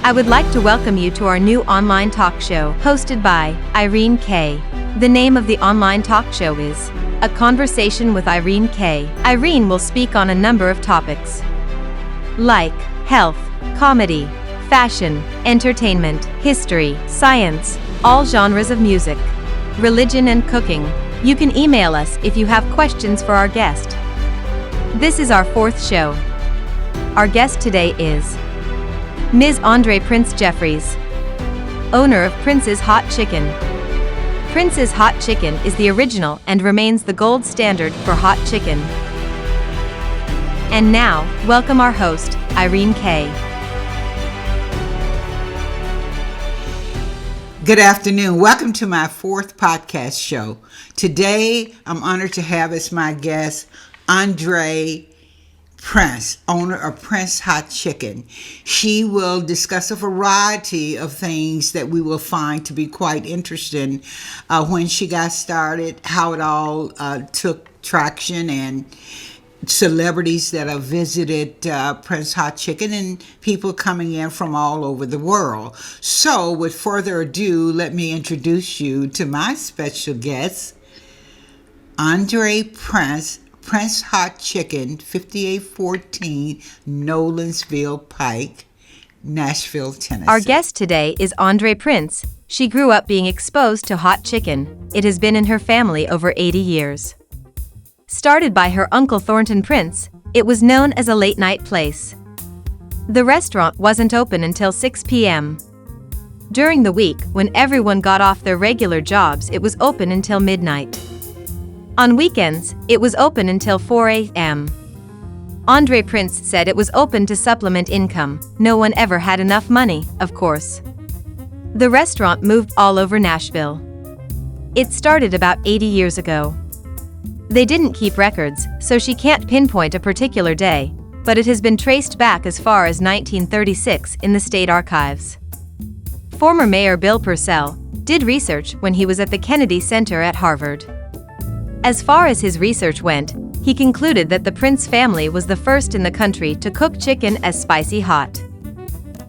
I would like to welcome you to our new online talk show, hosted by Irene K. The name of the online talk show is A Conversation with Irene K. Irene will speak on a number of topics like health, comedy, fashion, entertainment, history, science, all genres of music, religion and cooking. You can email us if you have questions for our guest. This is our fourth show. Our guest today is Ms. Andre Prince Jeffries, owner of Prince's Hot Chicken. Prince's Hot Chicken is the original and remains the gold standard for hot chicken. And now, welcome our host, Irene K. Good afternoon. Welcome to my fourth podcast show. Today, I'm honored to have as my guest Andre Prince, owner of Prince Hot Chicken. She will discuss a variety of things that we will find to be quite interesting. When she got started, how it all took traction, and celebrities that have visited Prince Hot Chicken, and people coming in from all over the world. So, with further ado, let me introduce you to my special guest, Andre Prince. Prince Hot Chicken, 5814 Nolensville Pike, Nashville, Tennessee. Our guest today is Andre Prince. She grew up being exposed to hot chicken. It has been in her family over 80 years. Started by her uncle Thornton Prince, it was known as a late-night place. The restaurant wasn't open until 6 p.m. During the week, when everyone got off their regular jobs, it was open until midnight. On weekends, it was open until 4 a.m. Andre Prince said it was open to supplement income. No one ever had enough money, of course. The restaurant moved all over Nashville. It started about 80 years ago. They didn't keep records, so she can't pinpoint a particular day, but it has been traced back as far as 1936 in the state archives. Former Mayor Bill Purcell did research when he was at the Kennedy Center at Harvard. As far as his research went, he concluded that the Prince family was the first in the country to cook chicken as spicy hot.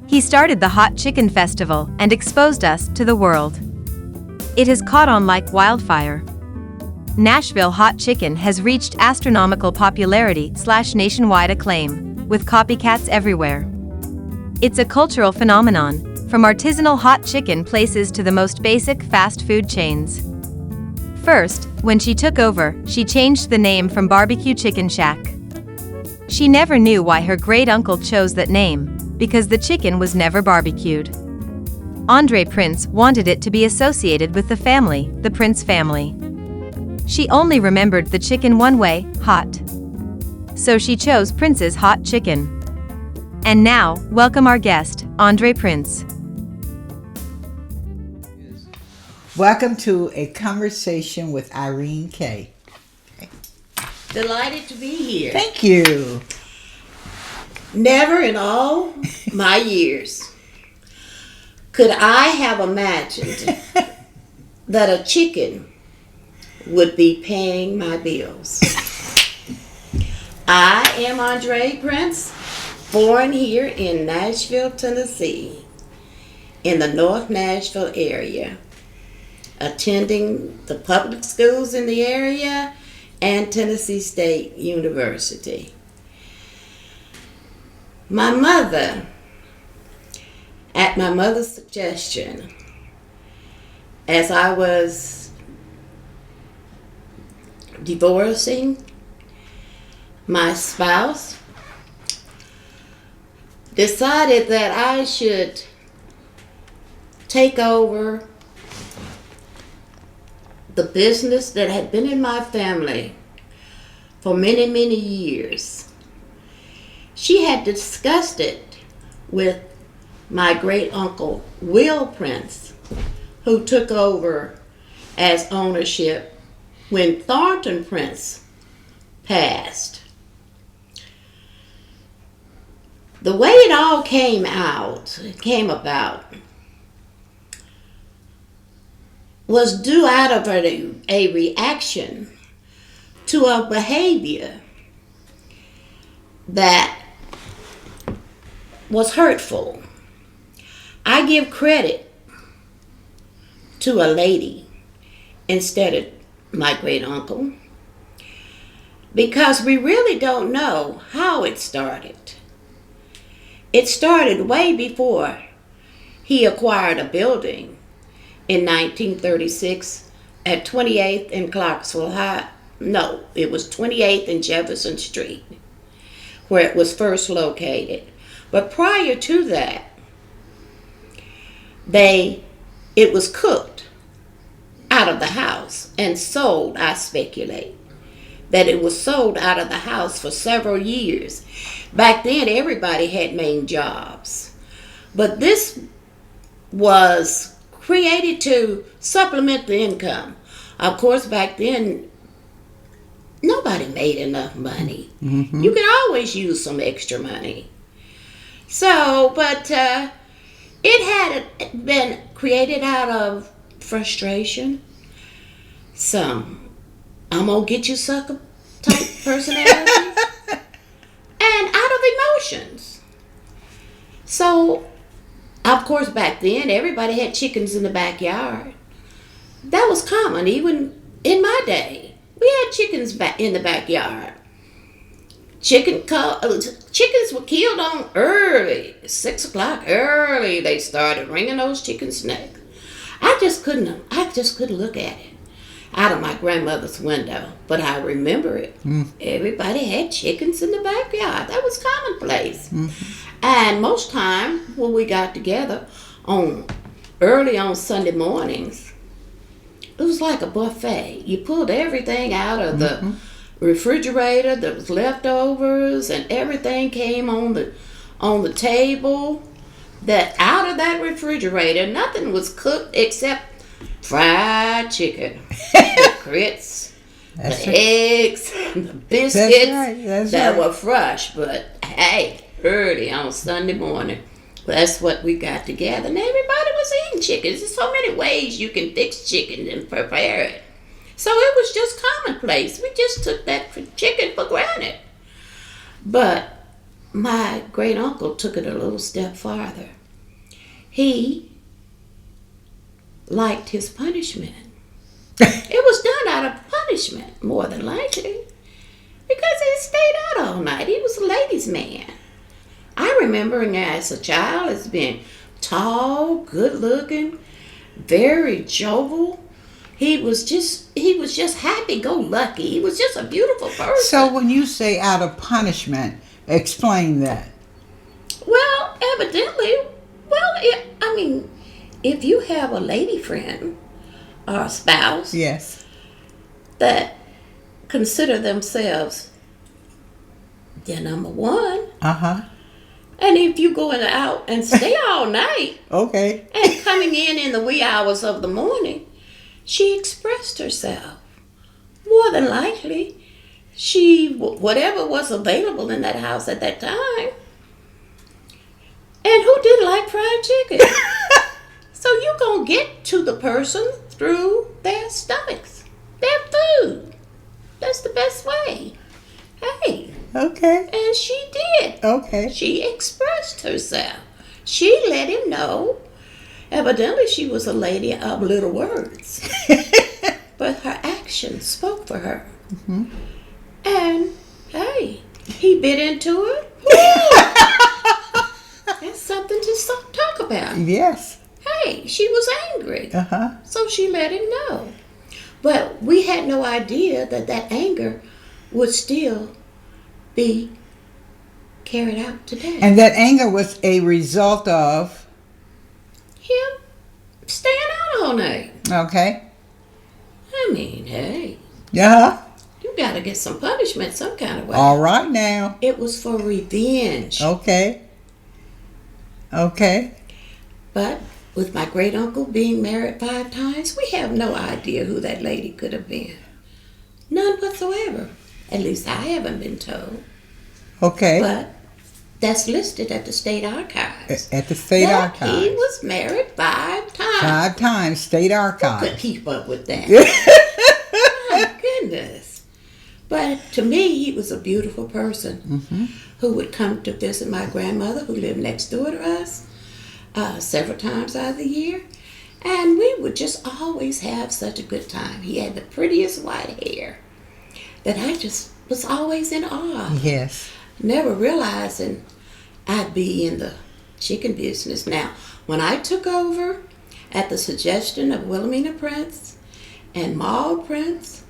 He started the Hot Chicken Festival and exposed us to the world. It has caught on like wildfire. Nashville Hot Chicken has reached astronomical popularity / nationwide acclaim, with copycats everywhere. It's a cultural phenomenon, from artisanal hot chicken places to the most basic fast food chains. First, when she took over, she changed the name from Barbecue Chicken Shack. She never knew why her great-uncle chose that name, because the chicken was never barbecued. Andre Prince wanted it to be associated with the family, the Prince family. She only remembered the chicken one way, hot. So she chose Prince's Hot Chicken. And now, welcome our guest, Andre Prince. Welcome to A Conversation with Irene K. Delighted to be here. Thank you. Never in all my years could I have imagined that a chicken would be paying my bills. I am Andre Prince, born here in Nashville, Tennessee, in the North Nashville area, attending the public schools in the area and Tennessee State University. My mother, at my mother's suggestion, as I was divorcing my spouse, decided that I should take over the business that had been in my family for many, many years. She had discussed it with my great uncle, Will Prince, who took over as ownership when Thornton Prince passed. The way it all came about, was due out of a reaction to a behavior that was hurtful. I give credit to a lady instead of my great uncle because we really don't know how it started. It started way before he acquired a building in 1936 at 28th and Clarksville High. No, it was 28th and Jefferson Street where it was first located. But prior to that, it was cooked out of the house and sold, I speculate, that it was sold out of the house for several years. Back then, everybody had main jobs. But this was created to supplement the income. Of course, back then, nobody made enough money. Mm-hmm. You could always use some extra money. So, but it had been created out of frustration, some I'm gonna get you sucker type personalities, and out of emotions. So, of course, back then, everybody had chickens in the backyard. That was common, even in my day. We had chickens in the backyard. Chickens were killed on early, 6 o'clock early. They started ringing those chickens' necks. I just couldn't look at it out of my grandmother's window, but I remember it. Everybody had chickens in the backyard. That was commonplace. And most time when we got together early on Sunday mornings, it was like a buffet. You pulled everything out of the refrigerator that was leftovers, and everything came on the table. That out of that refrigerator, nothing was cooked except fried chicken, the grits, the eggs, the biscuits that were fresh. But hey, early on Sunday morning, that's what we got together. And everybody was eating chicken. There's so many ways you can fix chicken and prepare it. So it was just commonplace. We just took that chicken for granted. But my great uncle took it a little step farther. He liked his punishment. It was done out of punishment, more than likely, because he stayed out all night. He was a ladies' man. I remember him as a child as being tall, good-looking, very jovial. He was just happy-go-lucky. He was just a beautiful person. So when you say out of punishment, explain that. Well, evidently, if you have a lady friend or a spouse, yes, that consider themselves their number one, and if you going out and stay all night, okay, and coming in the wee hours of the morning, she expressed herself. More than likely, whatever was available in that house at that time. And who didn't like fried chicken? So you gonna get to the person through their stomachs, their food. That's the best way. Hey. Okay. And she did. Okay. She expressed herself. She let him know. Evidently, she was a lady of little words. But her actions spoke for her. And, hey, he bit into it. That's something to talk about. Yes. Hey, she was angry. So she let him know. But we had no idea that anger would still be carried out today. And that anger was a result of him staying out all night. Okay. I mean, hey. You got to get some punishment some kind of way. All right now. It was for revenge. Okay. But with my great uncle being married 5 times, we have no idea who that lady could have been. None whatsoever. At least I haven't been told. Okay. But that's listed at the state archives. At the state archives. He was married 5 times. 5 times, state archives. Who could keep up with that? My goodness. But to me, he was a beautiful person who would come to visit my grandmother who lived next door to us. several times out of the year. And we would just always have such a good time. He had the prettiest white hair that I just was always in awe. Yes. Never realizing I'd be in the chicken business. Now, when I took over at the suggestion of Wilhelmina Prince and Maud Prince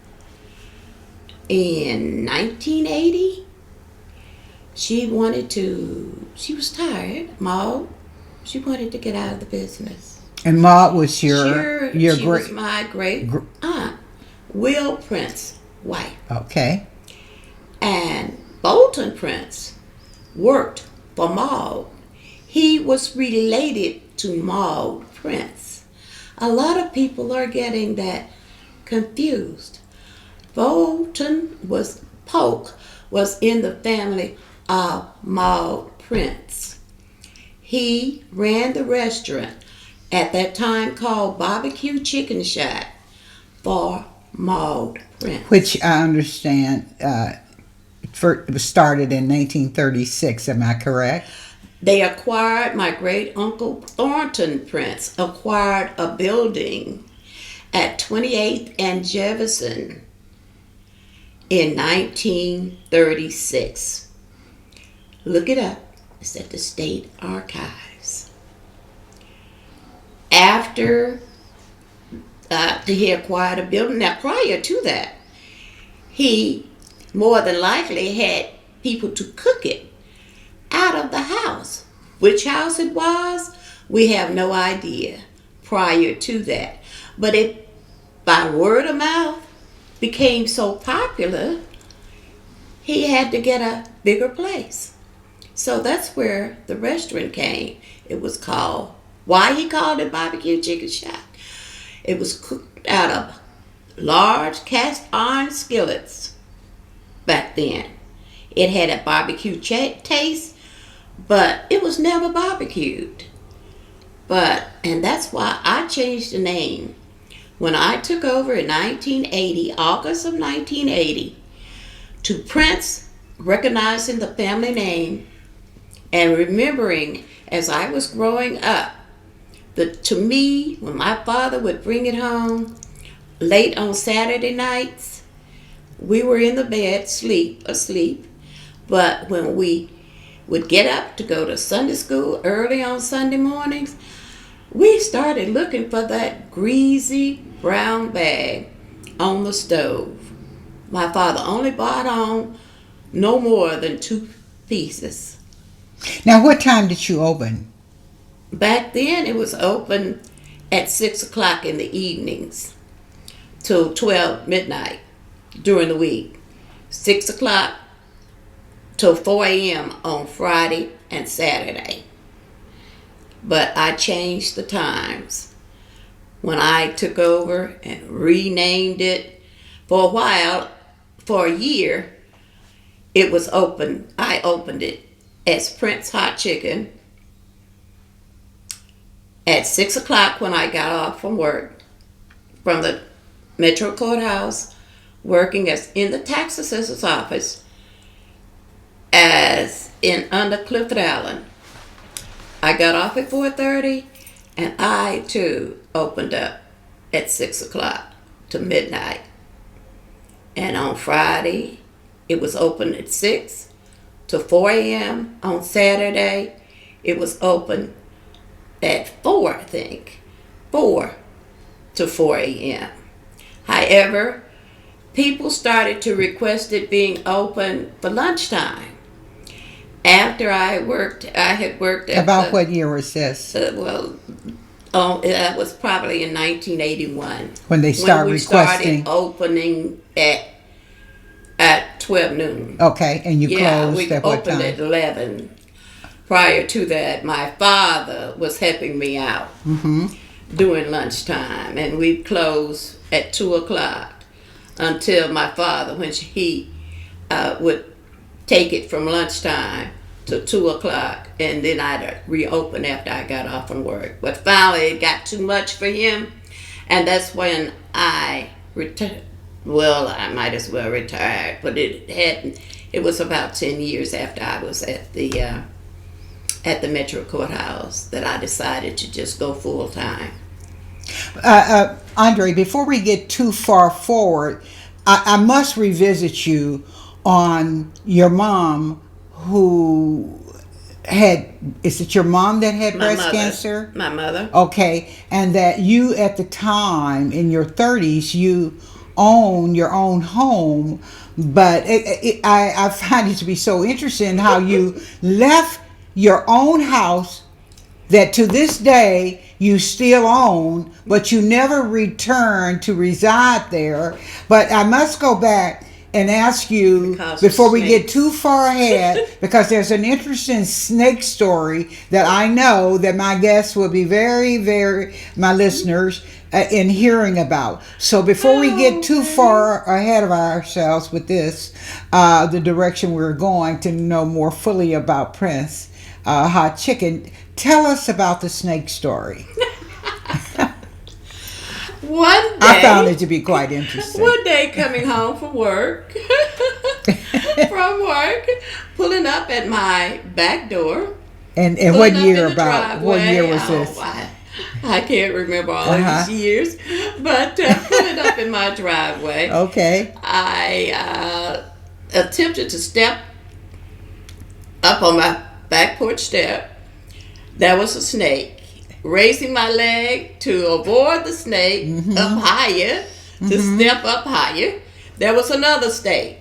in 1980, she was tired, Maud. She wanted to get out of the business. And Maud was She was my great aunt, Will Prince wife. Okay. And Bolton Prince worked for Maud. He was related to Maud Prince. A lot of people are getting that confused. Polk was in the family of Maud Prince. He ran the restaurant at that time called Barbecue Chicken Shack for Maud Prince. Which I understand was started in 1936, am I correct? They acquired, my great uncle Thornton Prince acquired a building at 28th and Jefferson in 1936. Look it up. It's at the State Archives. After he acquired a building, now prior to that, he more than likely had people to cook it out of the house. Which house it was, we have no idea prior to that. But it, by word of mouth, became so popular, he had to get a bigger place. So that's where the restaurant came. It was called, why he called it Barbecue Chicken Shack. It was cooked out of large cast iron skillets back then. It had a barbecue taste, but it was never barbecued. And that's why I changed the name. When I took over in 1980, August of 1980, to Prince, recognizing the family name and remembering as I was growing up, that to me, when my father would bring it home late on Saturday nights, we were in the bed, asleep. But when we would get up to go to Sunday school early on Sunday mornings, we started looking for that greasy brown bag on the stove. My father only bought on no more than 2 pieces. Now, what time did you open? Back then, it was open at 6 o'clock in the evenings till 12 midnight during the week. 6 o'clock till 4 a.m. on Friday and Saturday. But I changed the times when I took over and renamed it. For a while, for a year, it was open. I opened it as Prince Hot Chicken at 6 o'clock when I got off from work, from the Metro Courthouse, working as in the tax assessor's office as in under Clifford Allen. I got off at 4:30, and I too opened up at 6 o'clock to midnight. And on Friday, it was open at 6 to 4 a.m. On Saturday, it was open at 4, I think, 4 to 4 a.m. However, people started to request it being open for lunchtime. After I had worked at what year was this? that was probably in 1981. When they started requesting. Started opening at 12 noon. Okay, and you closed at what time? We opened at 11. Prior to that, my father was helping me out during lunchtime, and we closed at 2 o'clock until my father, when he would take it from lunchtime to 2 o'clock, and then I'd reopen after I got off from work. But finally, it got too much for him, and that's when I retired. Well, I might as well retired, but it was about 10 years after I was at the at the Metro Courthouse that I decided to just go full time. Andre, before we get too far forward, I must revisit you on your mom who is it your mom that had breast cancer? My mother. Okay, and that you at the time in your 30s, you own your own home, but I find it to be so interesting how you left your own house that to this day you still own, but you never returned to reside there. But I must go back and ask you before we get too far ahead, because there's an interesting snake story that I know that my guests will be my listeners, in hearing about. So before we get too far ahead of ourselves with this, the direction we're going to know more fully about Prince Hot Chicken, tell us about the snake story. One day, I found it to be quite interesting. One day, coming home from work, pulling up at my back door. And what year what year was this? I can't remember all of these years, but pulling up in my driveway. Okay. I attempted to step up on my back porch step. There was a snake. Raising my leg to avoid the snake, up higher, to step up higher. There was another snake.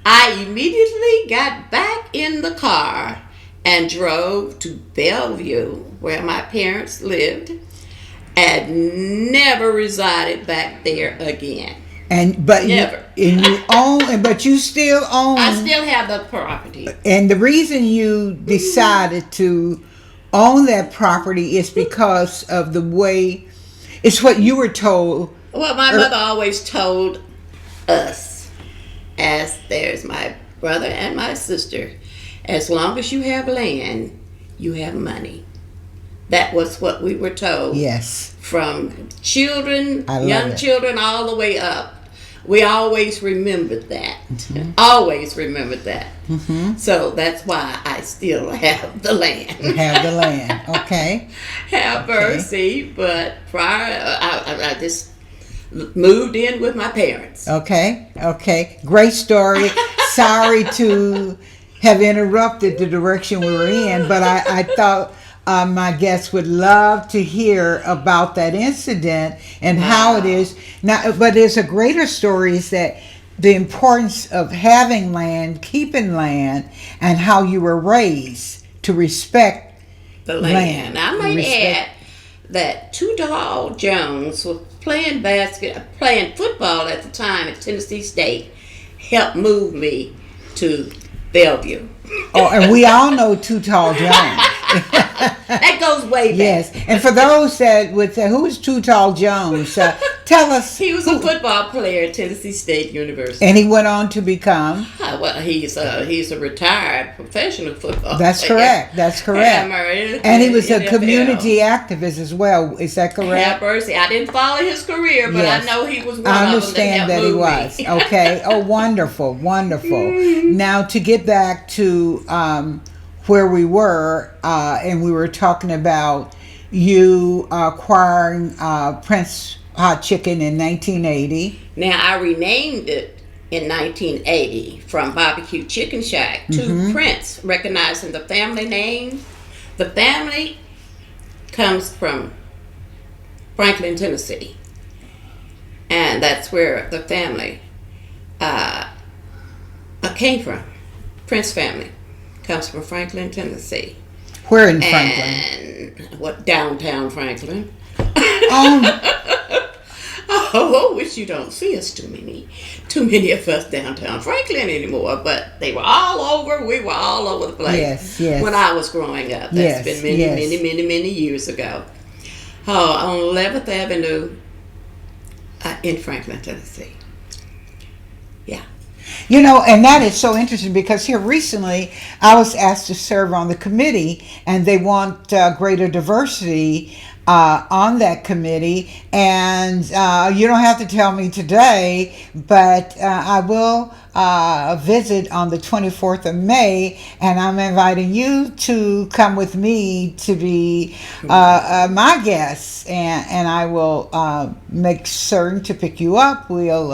I immediately got back in the car and drove to Bellevue, where my parents lived, and never resided back there again. But you still own. I still have the property. And the reason you decided to own that property is because of the way, it's what you were told. Well, my mother always told us, as there's my brother and my sister, as long as you have land, you have money. That was what we were told. Yes. From children, young children, all the way up. We always remembered that. Always remembered that. So that's why I still have the land. You have the land. Okay. Have mercy, but prior, I just moved in with my parents. Okay. Great story. Sorry to have interrupted the direction we were in, but I thought my guests would love to hear about that incident and how it is now. But there's a greater story, is that the importance of having land, keeping land, and how you were raised to respect the land. I might add that Too Tall Jones was playing football at the time at Tennessee State, helped move me to Bellevue. Oh, and we all know Too Tall Jones. That goes way back. Yes, and for those that would say, who is Too Tall Jones? Tell us. He was a football player at Tennessee State University. And he went on to become? Well, he's a retired professional football That's player. That's correct. And he was a community activist as well. Is that correct? Have mercy. I didn't follow his career, but I know he was one I of them understand that he was. Okay. Oh, wonderful. Now, to get back to where we were, and we were talking about you acquiring Prince Hot Chicken in 1980. Now, I renamed it in 1980 from Barbecue Chicken Shack to Prince, recognizing the family name. The family comes from Franklin, Tennessee, and that's where the family came from. Prince family comes from Franklin, Tennessee. Where in Franklin? And downtown Franklin. Oh, which you don't see us too many of us downtown Franklin anymore. But they were all over. We were all over the place. Yes. When I was growing up, that's been many years ago. On 11th Avenue in Franklin, Tennessee. Yeah. You know, and that is so interesting because here recently I was asked to serve on the committee, and they want greater diversity on that committee, and you don't have to tell me today, but I will visit on the 24th of May, and I'm inviting you to come with me to be my guest, and I will make certain to pick you up. We'll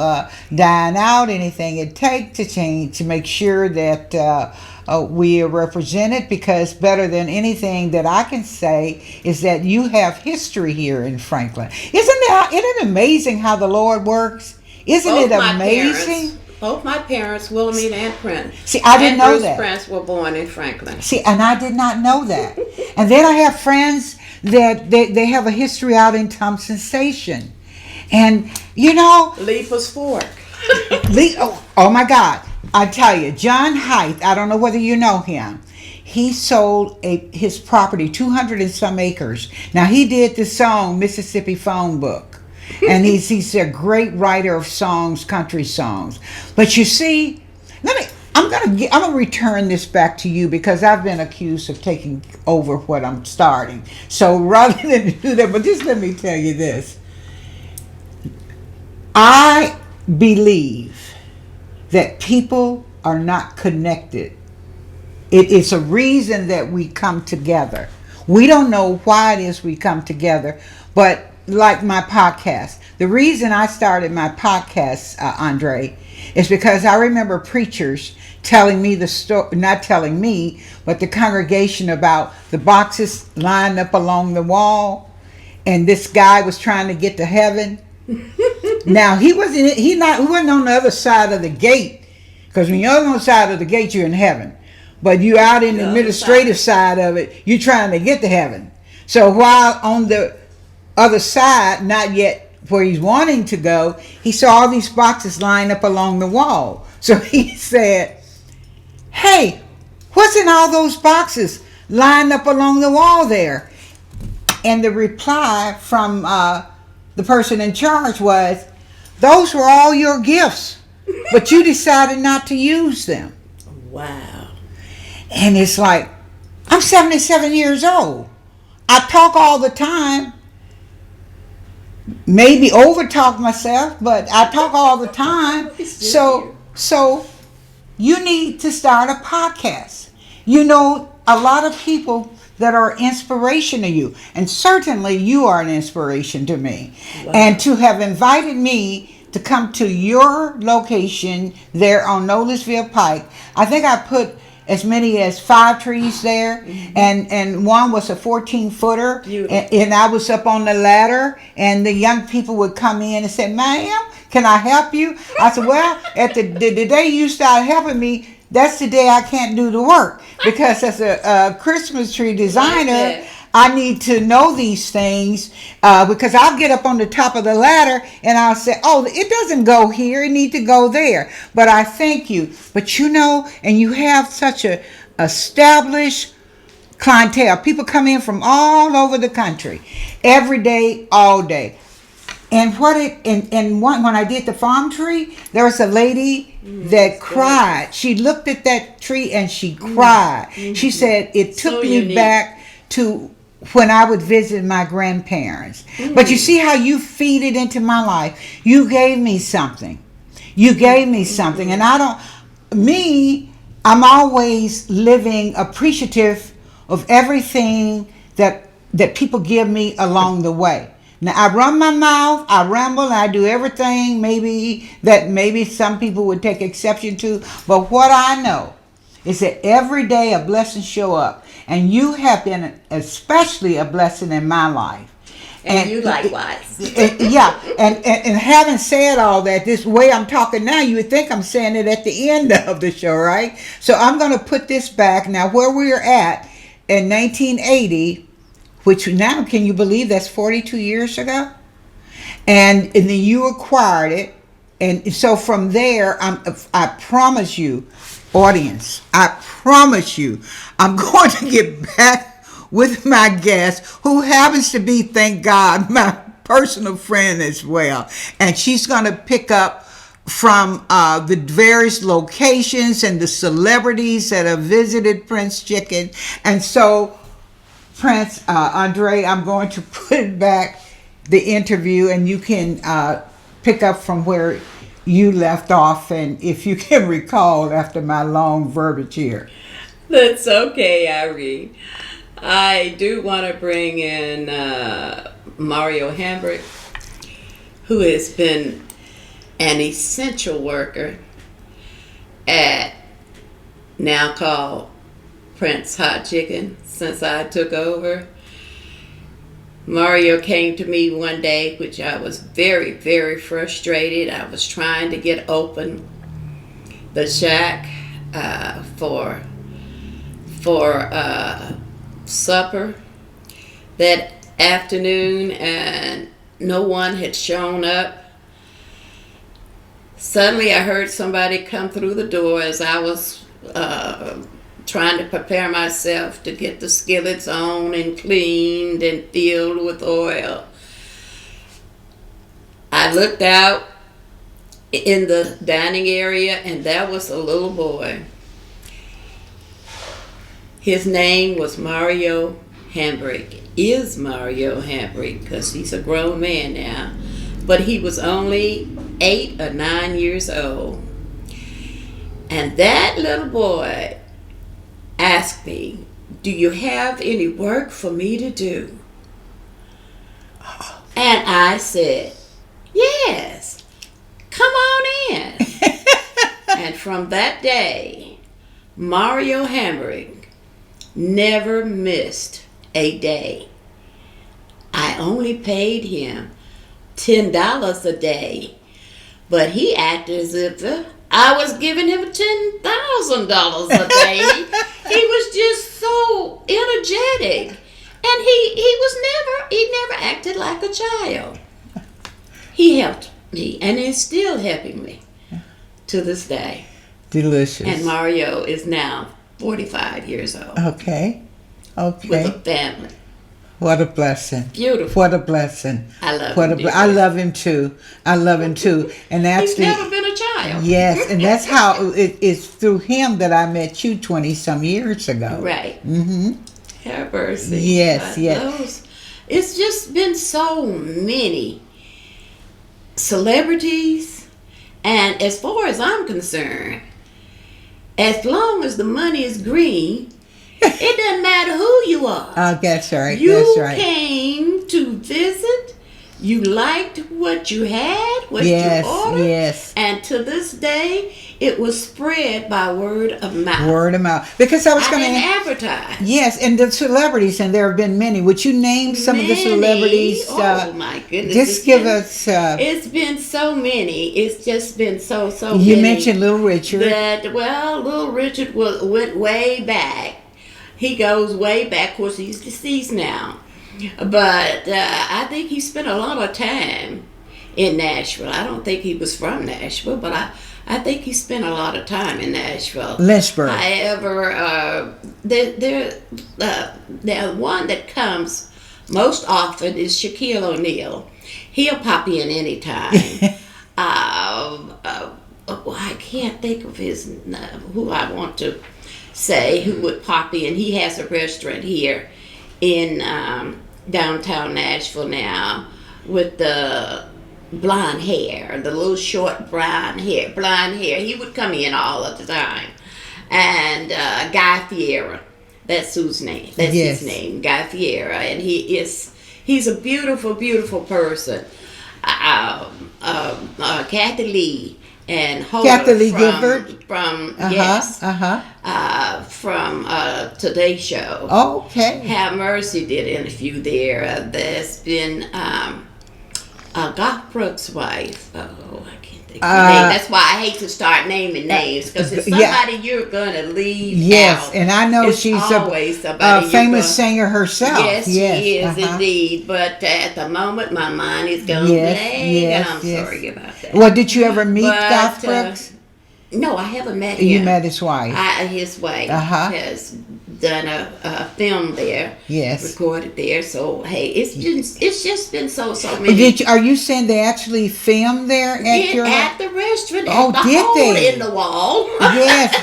dine out, anything it takes to make sure that we are represented, because better than anything that I can say is that you have history here in Franklin. Isn't it amazing how the Lord works? Isn't it amazing? Both my parents, Wilhelmina and Prince. See, I didn't know Bruce that. Prince were born in Franklin. See, and I did not know that. And then I have friends that they have a history out in Thompson Station. And, Leaper's Fork. Oh my God. I tell you, John Height, I don't know whether you know him. He sold his property, 200 and some acres. Now, he did the song Mississippi Phone Book. And he's a great writer of songs, country songs. But you see, I'm gonna return this back to you, because I've been accused of taking over what I'm starting. So rather than do that, but just let me tell you this. I believe that people are not connected. It's a reason that we come together. We don't know why it is we come together, but like my podcast, the reason I started my podcast, Andre, is because I remember preachers telling me the story, not telling me, but the congregation, about the boxes lined up along the wall, and this guy was trying to get to heaven. Now, he wasn't on the other side of the gate, because when you're on the side of the gate, you're in heaven. But you're out in the administrative side of it, you're trying to get to heaven. So while on the other side, not yet where he's wanting to go, he saw all these boxes lined up along the wall. So he said, "Hey, what's in all those boxes lined up along the wall there?" And the reply from the person in charge was, "Those were all your gifts, but you decided not to use them." Wow. And it's like, I'm 77 years old. I talk all the time. Maybe over talk myself, but I talk all the time. So you need to start a podcast. A lot of people that are inspiration to you, and certainly you are an inspiration to me. Wow. And to have invited me to come to your location there on Noblesville Pike, I think I put as many as 5 trees there, and one was a 14-footer, and I was up on the ladder, and the young people would come in and say, "Ma'am, can I help you?" I said, "Well, at the day you start helping me, that's the day I can't do the work, because as a Christmas tree designer, I need to know these things, because I'll get up on the top of the ladder and I'll say, "Oh, it doesn't go here, it needs to go there." But I thank you. But and you have such a established clientele. People come in from all over the country, every day, all day. And when I did the farm tree, there was a lady that cried. She looked at that tree and she cried. She said, "It took me back to when I would visit my grandparents." But you see how you feed it into my life. You gave me something. And I'm always living appreciative of everything that people give me along the way. Now, I run my mouth, I ramble, and I do everything maybe some people would take exception to. But what I know is that every day a blessing show up. And you have been especially a blessing in my life. And you likewise. And having said all that, this way I'm talking now, you would think I'm saying it at the end of the show, right? So I'm going to put this back. Now, where we are at in 1980, which now, can you believe that's 42 years ago? And then you acquired it. And so from there, I promise you, audience, I promise you, I'm going to get back with my guest, who happens to be, thank God, my personal friend as well. And she's going to pick up from the various locations and the celebrities that have visited Prince Chicken. And so Prince, Andre, I'm going to put back the interview, and you can pick up from where you left off, and if you can recall after my long verbiage here. That's okay, Irene. I do want to bring in Mario Hambrick, who has been an essential worker at now called Prince Hot Chicken since I took over. Mario came to me one day, which I was very, very frustrated. I was trying to get open the shack for supper that afternoon, and no one had shown up. Suddenly I heard somebody come through the door as I was trying to prepare myself to get the skillets on and cleaned and filled with oil. I looked out in the dining area, and there was a little boy. His name was Mario Hambrick. Is Mario Hambrick, because he's a grown man now. But he was only 8 or 9 years old. And that little boy asked me, "Do you have any work for me to do?" And I said, "Yes, come on in." And from that day, Mario Hambrick never missed a day. I only paid him $10 a day, but he acted as if I was giving him $10,000 a day. He was just so energetic, and he never acted like a child. He helped me, and is still helping me to this day. Delicious. And Mario is now 45 years old. Okay. With a family. What a blessing. Beautiful. What a blessing. I love him. I love him too. And He's never been a child. Yes, and that's how it's through him that I met you 20-some years ago. Right. Mm-hmm. Have mercy. Yes, yes. It's just been so many celebrities, and as far as I'm concerned, as long as the money is green, it doesn't matter who you are. Oh, that's right. You came to visit. You liked what you had, what you ordered. Yes. And to this day, it was spread by word of mouth. Word of mouth. Because I didn't advertise. Yes, and the celebrities, and there have been many. Would you name some of the celebrities? Oh, my goodness. Just give us... it's been so many. It's just been so many. You mentioned Little Richard. Little Richard went way back. He goes way back. Of course, he's deceased now. But I think he spent a lot of time in Nashville. I don't think he was from Nashville, but I think he spent a lot of time in Nashville. Lynchburg. However, the one that comes most often is Shaquille O'Neal. He'll pop in anytime. I can't think of who I want to say who would pop in. He has a restaurant here in downtown Nashville now with the blonde hair, the little short blonde hair. He would come in all of the time. And Guy Fieri, that's whose name. That's his name, Guy Fieri, and he's a beautiful, beautiful person. Kathy Lee and Kathy Lee Gifford from Today Show. Oh, okay. Have Mercy did an interview there. There's been Garth Brooks' wife. Oh, I can't think of her name. That's why I hate to start naming names, because it's somebody you're gonna leave out. Yes, and I know she's a famous singer herself. Yes, she is indeed. But at the moment, my mind is going blank, and I'm sorry about that. Well, did you ever meet Garth Brooks? No, I haven't met him. You met his wife. His wife has done a film there. Yes. Recorded there. So hey, it's just been so many. Are you saying they actually filmed there at the restaurant? Oh, at the did hole they? In the wall. Yes.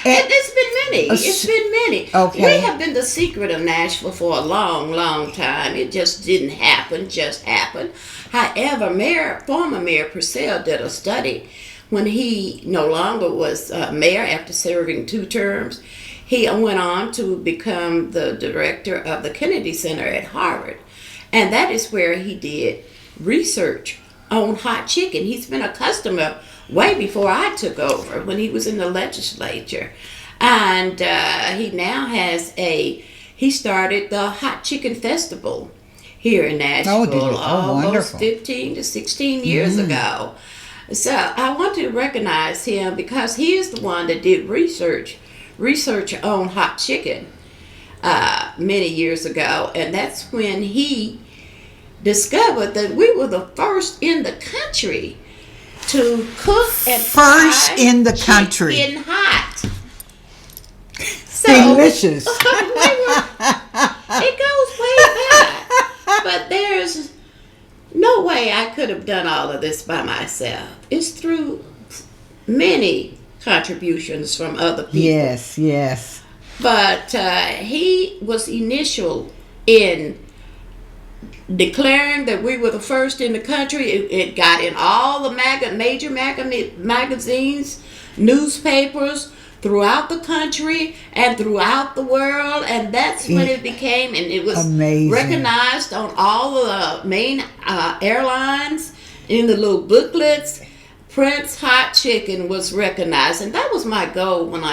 It's been many. It's been many. Okay. We have been the secret of Nashville for a long, long time. It just didn't happen. Just happened. However, former Mayor Purcell did a study when he no longer was mayor after serving 2 terms. He went on to become the director of the Kennedy Center at Harvard. And that is where he did research on hot chicken. He's been a customer way before I took over when he was in the legislature. And he now he started the Hot Chicken Festival here in Nashville almost wonderful. 15 to 16 years ago. So I want to recognize him because he is the one that did research on hot chicken many years ago, and that's when he discovered that we were the first in the country to cook and First fry in the country. chicken hot. So, Delicious. it goes way back, but there's no way I could have done all of this by myself. It's through many contributions from other people. Yes, yes. But he was initial in declaring that we were the first in the country. It got in all the major magazines, newspapers throughout the country and throughout the world, and that's when it became, and it was amazing. Recognized on all the main airlines, in the little booklets. Prince Hot Chicken was recognized, and that was my goal when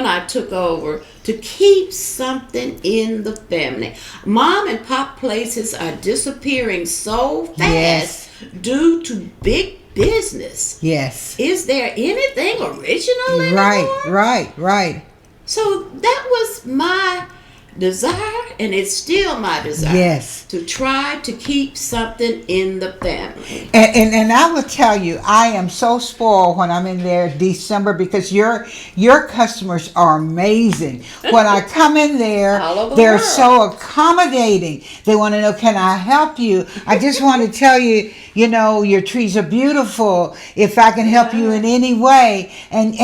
I took over, to keep something in the family. Mom and pop places are disappearing so fast due to big business. Yes. Is there anything original anymore? Right. So that was my desire, and it's still my desire, to try to keep something in the family. And I will tell you, I am so spoiled when I'm in there December, because your customers are amazing. When I come in there, they're so accommodating. They want to know, can I help you? I just want to tell you, your trees are beautiful. If I can help you in any way. And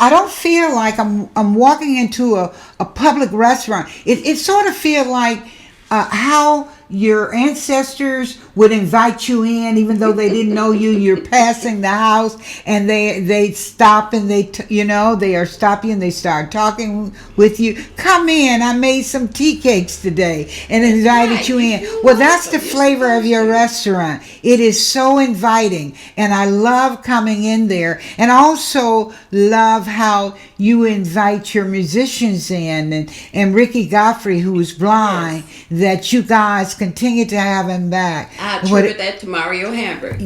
I don't feel like I'm walking into a public restaurant. It sort of feels like how your ancestors would invite you in, even though they didn't know you. You're passing the house, and they stop, and they are stopping, and they start talking with you. Come in. I made some tea cakes today, and invited you in. Well, that's the flavor of your restaurant. It is so inviting, and I love coming in there, and also love how you invite your musicians in, and Ricky Godfrey, who is blind, that you guys continue to have him back. I attribute that to Mario Hambrick.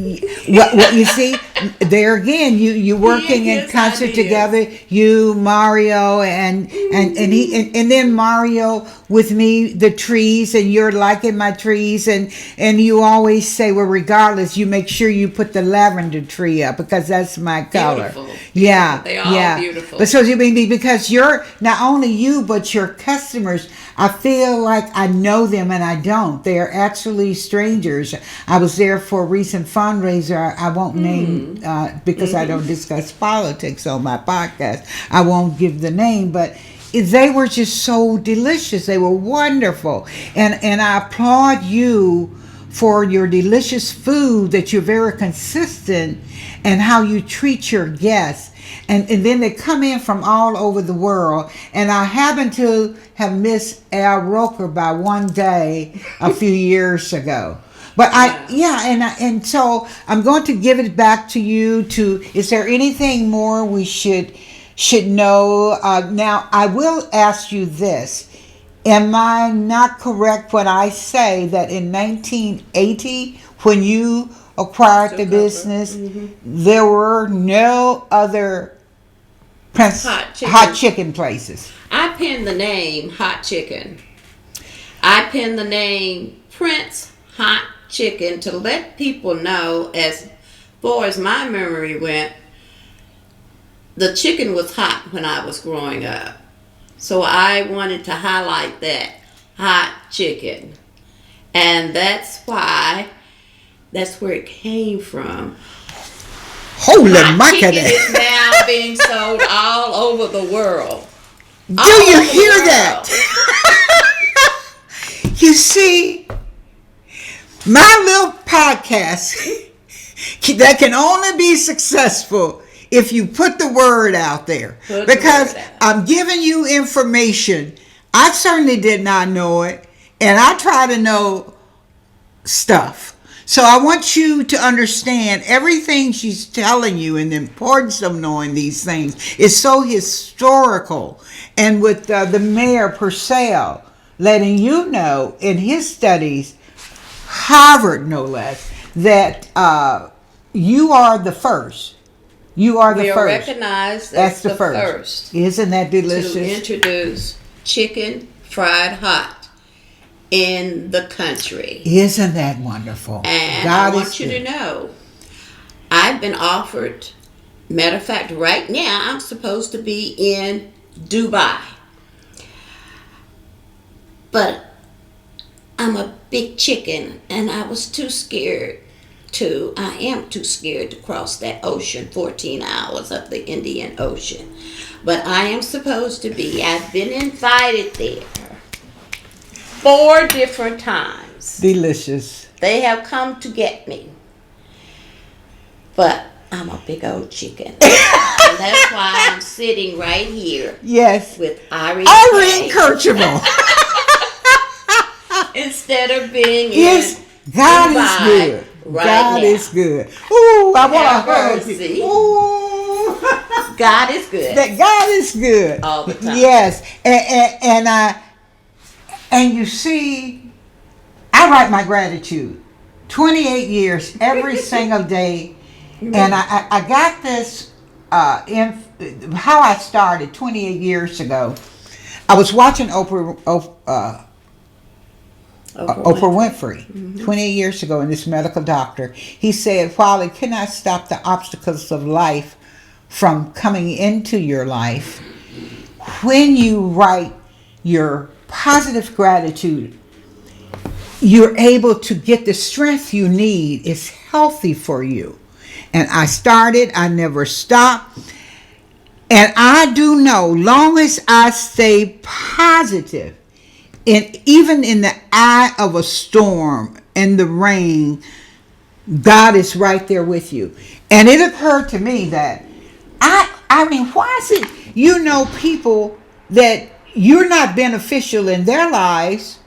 What you see, there again, you working in concert together, you, Mario, and then Mario with me, the trees, and you're liking my trees, and you always say, well, regardless, you make sure you put the lavender tree up, because that's my color. Beautiful. Yeah, they are beautiful. But so you mean, because you're not only you, but your customers, I feel like I know them, and I don't. They are actually strangers. I was there for a recent fundraiser. I won't name because I don't discuss politics on my podcast. I won't give the name, but they were just so delicious. They were wonderful, and I applaud you for your delicious food, that you're very consistent, and how you treat your guests. And then they come in from all over the world. And I happen to have missed Al Roker by one day a few years ago. But and so I'm going to give it back to you. Is there anything more we should know? Now, I will ask you this. Am I not correct when I say that in 1980, when you acquired the business, there were no other hot chicken places? I pinned the name Hot Chicken. I pinned the name Prince Hot Chicken to let people know, as far as my memory went, the chicken was hot when I was growing up. So I wanted to highlight that hot chicken. And that's why, that's where it came from. Holy Hot chicken mackerel. is now being sold all over the world. Do you hear that? You see, my little podcast that can only be successful if you put the word out there. Because I'm giving you information. I certainly did not know it, and I try to know stuff. So I want you to understand everything she's telling you, and the importance of knowing these things is so historical. And with the mayor Purcell letting you know in his studies, Harvard no less, that you are the first. You are the We are first. recognized That's as the the first. first Isn't that delicious? to introduce chicken fried hot in the country. Isn't that wonderful? And God I want is you good. to know, I've been offered, matter of fact, right now I'm supposed to be in Dubai. But I'm a big chicken and I am too scared to cross that ocean, 14 hours of the Indian Ocean. But I am supposed to be. I've been invited there 4 different times. Delicious. They have come to get me. But I'm a big old chicken. And that's why I'm sitting right here Yes. with Irene Kirchable. instead of being Yes. in God Dubai is good. right God now. is good. Ooh, I want to Have hug mercy. you. Ooh. God is good That God is good. all the time. Yes. And you see, I write my gratitude 28 years every single day. And I got this how I started 28 years ago. I was watching Oprah Winfrey 28 years ago, and this medical doctor, he said, while it cannot stop the obstacles of life from coming into your life, when you write your positive gratitude, you're able to get the strength you need. It's healthy for you. And I started, I never stopped. And I do know, long as I stay positive, and even in the eye of a storm, in the rain, God is right there with you. And it occurred to me that, I mean, why is it, people that you're not beneficial in their lives,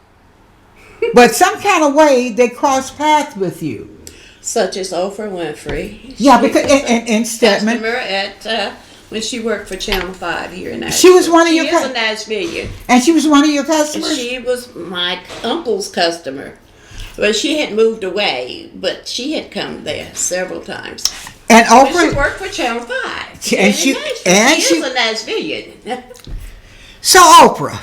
but some kind of way they cross paths with you. Such as Oprah Winfrey. Yeah, because in Stedman, customer at when she worked for Channel 5 here in Nashville. She was one of she your is a Nashvilleian. And she was one of your customers? She was my uncle's customer. Well, she had moved away, but she had come there several times. And When Oprah, she worked for Channel 5. And she is a Nashvilleian. So Oprah,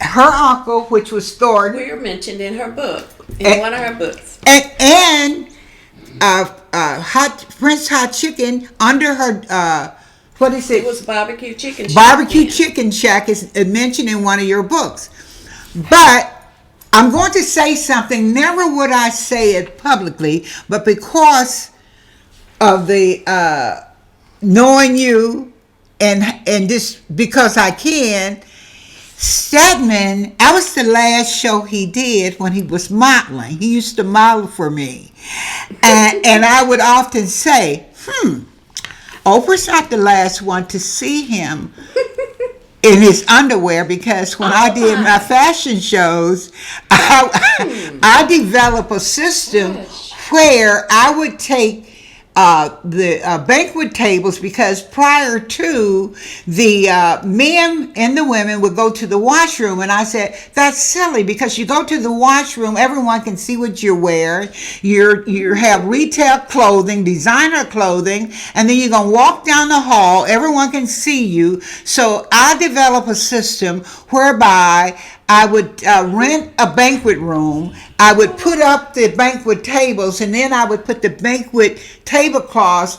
her uncle, which was Thornton, We were mentioned in her book, in one of her books. and Prince Hot Chicken under her, what is it? It was barbecue chicken shack. Barbecue Chicken Shack is mentioned in one of your books. But I'm going to say something, never would I say it publicly, but because of the knowing you and just because I can, Stedman, that was the last show he did when he was modeling. He used to model for me. And I would often say, Oprah's not the last one to see him in his underwear, because when I did my fashion shows, I developed a system where I would take the banquet tables, because prior to, the men and the women would go to the washroom, and I said, that's silly, because you go to the washroom, everyone can see what you're wearing. You have retail clothing, designer clothing, and then you're going to walk down the hall, everyone can see you. So I developed a system whereby I would rent a banquet room. I would put up the banquet tables, and then I would put the banquet tablecloths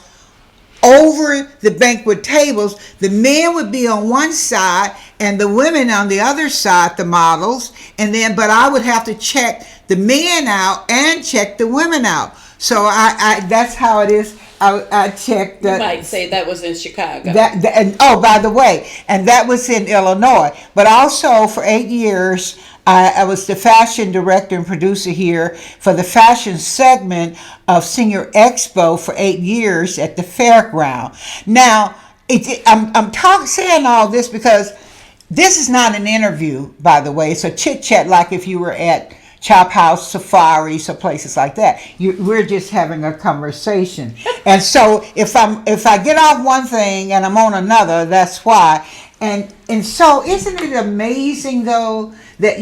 over the banquet tables. The men would be on one side and the women on the other side, the models. But I would have to check the men out and check the women out. So I that's how it is. I checked. You might say that was in Chicago. And oh, by the way, and that was in Illinois. But also for 8 years, I was the fashion director and producer here for the fashion segment of Senior Expo for 8 years at the fairground. Now, I'm saying all this because this is not an interview, by the way. It's a chit chat, like if you were at Chop House, Safaris, or places like that. We're just having a conversation. And so if I get off one thing and I'm on another, that's why. And so isn't it amazing though that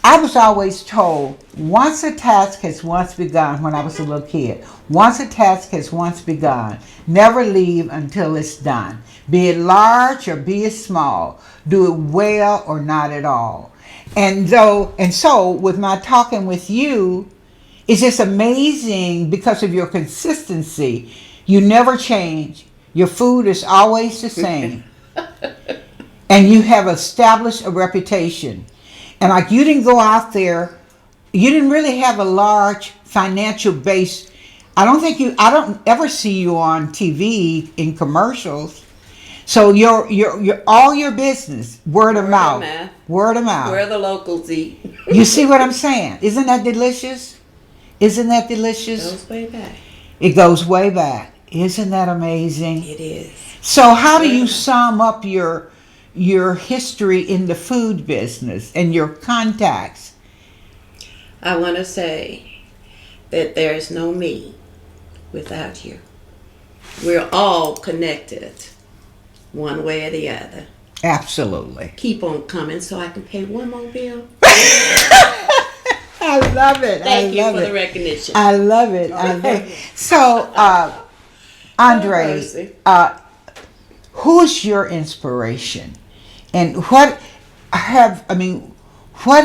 I was always told, once a task has once begun, when I was a little kid, once a task has once begun, never leave until it's done. Be it large or be it small, do it well or not at all. And so with my talking with you, it's just amazing because of your consistency. You never change. Your food is always the same. And you have established a reputation. And like you didn't go out there, you didn't really have a large financial base. I don't ever see you on TV in commercials. So your all your business, word of mouth. Word of mouth. Where the locals eat. You see what I'm saying? Isn't that delicious? Isn't that delicious? It goes way back. It goes way back. Isn't that amazing? It is. So how do you sum up your history in the food business and your contacts? I want to say that there's no me without you. We're all connected one way or the other. Absolutely. Keep on coming so I can pay one more bill. I love it. Thank you for the recognition. I love it. I love it. So, Andre, who's your inspiration? And what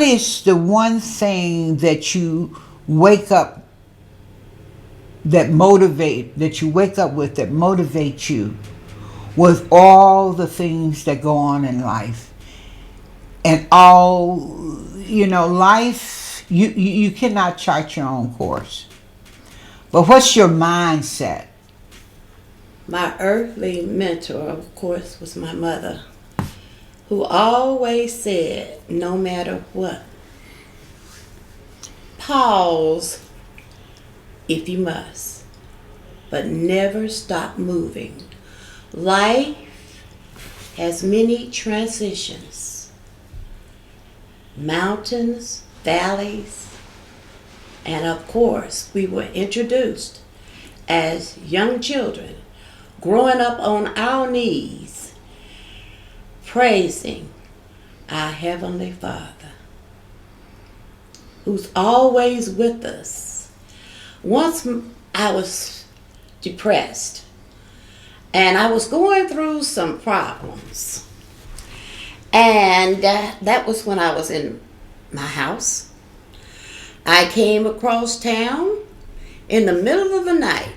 is the one thing that you wake up that you wake up with that motivates you with all the things that go on in life? And all, life, you cannot chart your own course. But what's your mindset? My earthly mentor, of course, was my mother, who always said, no matter what, pause if you must, but never stop moving. Life has many transitions, mountains, valleys, and of course, we were introduced as young children, growing up on our knees, praising our Heavenly Father, who's always with us. Once I was depressed, and I was going through some problems, and that was when I was in my house. I came across town in the middle of the night,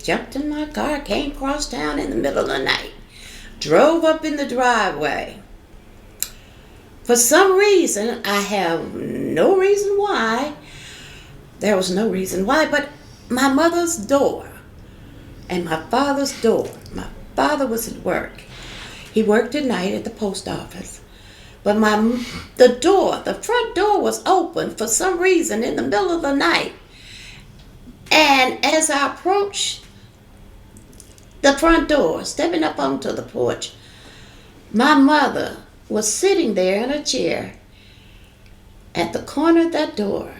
jumped in my car, came across town in the middle of the night, drove up in the driveway. For some reason, I have no reason why, there was no reason why, but my mother's door and my father's door. My father was at work. He worked at night at the post office. But the front door was open for some reason in the middle of the night. And as I approached the front door, stepping up onto the porch, my mother was sitting there in a chair at the corner of that door.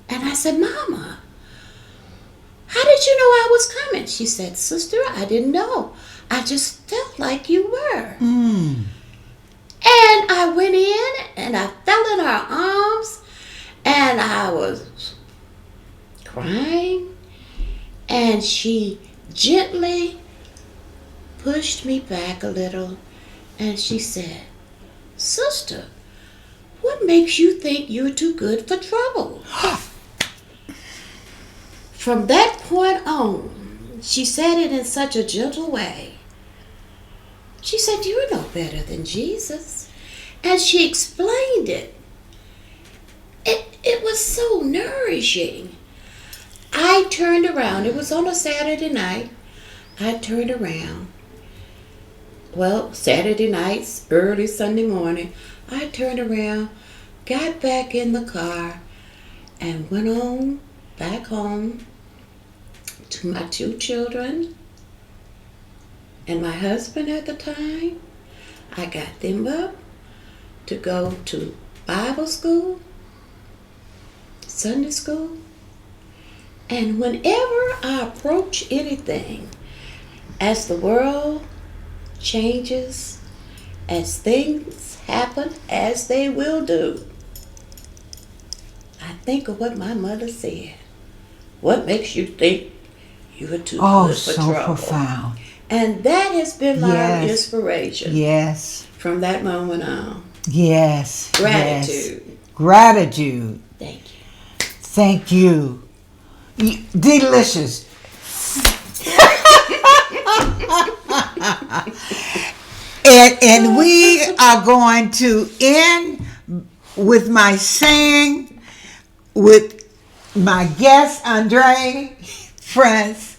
And I said, Mama, how did you know I was coming? She said, Sister, I didn't know. I just felt like you were. And I went in and I fell in her arms and I was crying, and she gently pushed me back a little and she said, Sister, what makes you think you're too good for trouble? From that point on, she said it in such a gentle way. She said, you're no better than Jesus. And she explained it. It it was so nourishing. I turned around. It was on a Saturday night. I turned around. Well, Saturday nights, early Sunday morning, I turned around, got back in the car, and went on back home to my 2 children and my husband at the time. I got them up to go to Bible school, Sunday school, and whenever I approach anything, as the world changes, as things happen, as they will do, I think of what my mother said. What makes you think you are too good for so trouble? Profound. And that has been my inspiration. Yes. From that moment on. Yes. Gratitude. Yes. Gratitude. Thank you. Thank you. Delicious. and we are going to end with my saying with my guest, Andre Prince.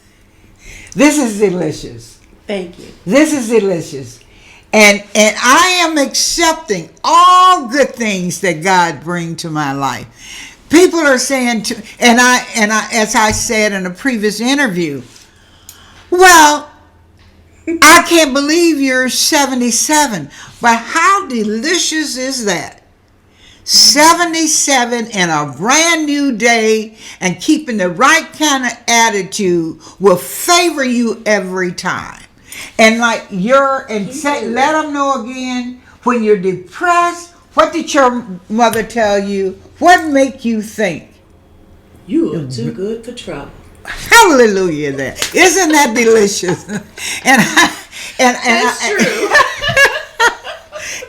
This is delicious. Thank you. This is delicious. And I am accepting all good things that God brings to my life. People are saying to, and I as I said in a previous interview, well, I can't believe you're 77, but how delicious is that? 77 and a brand new day, and keeping the right kind of attitude will favor you every time. And like let them know again, when you're depressed, what did your mother tell you? What make you think? You are too good for trouble. Hallelujah! There, isn't that delicious? That's true.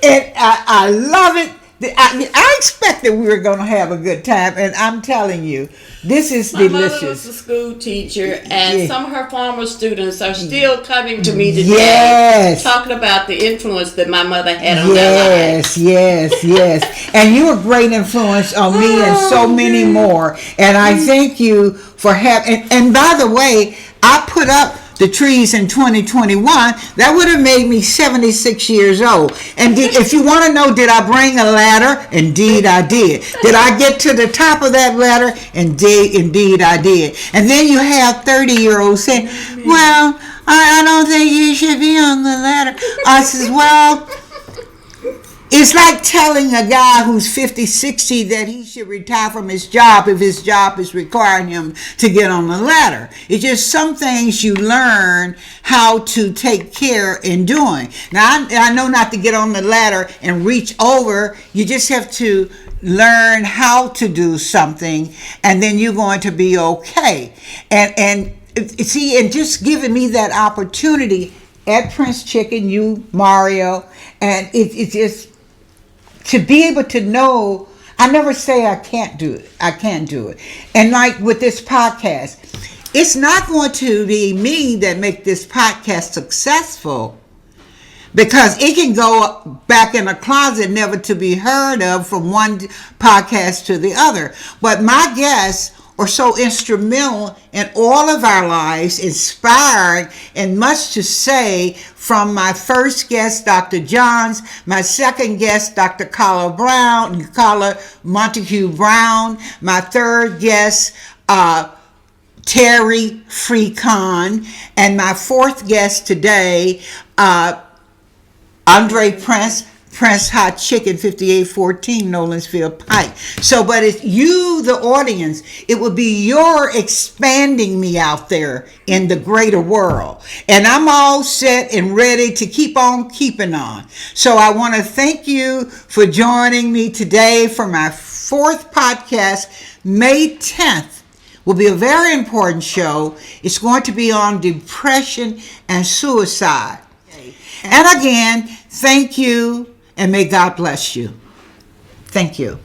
And I love it. I expected we were going to have a good time, and I'm telling you, this is delicious. My mother was a school teacher, and some of her former students are still coming to me today, talking about the influence that my mother had on their lives. Yes. And you're a great influence on me and so many more. And I thank you for having. And by the way, I put up the trees in 2021, that would have made me 76 years old. And if you want to know, did I bring a ladder? Indeed, I did. Did I get to the top of that ladder? Indeed, I did. And then you have 30-year-olds saying, well, I don't think you should be on the ladder. I says, well, it's like telling a guy who's 50, 60 that he should retire from his job if his job is requiring him to get on the ladder. It's just some things you learn how to take care in doing. Now, I know not to get on the ladder and reach over. You just have to learn how to do something, and then you're going to be okay. And see, and just giving me that opportunity at Prince Chicken, you, Mario, and it's just to be able to know, I never say I can't do it. I can do it. And like with this podcast, it's not going to be me that make this podcast successful, because it can go back in a closet never to be heard of from one podcast to the other. But my guests are so instrumental in all of our lives, inspiring, and much to say from my first guest, Dr. Johns, my second guest, Dr. Carla Montague Brown, my third guest, Terry Freecon, and my fourth guest today, Andre Prince Hot Chicken, 5814 Nolensville Pike. So, but it's you, the audience, it will be your expanding me out there in the greater world. And I'm all set and ready to keep on keeping on. So I want to thank you for joining me today for my fourth podcast. May 10th will be a very important show. It's going to be on depression and suicide. And again, thank you. And may God bless you. Thank you.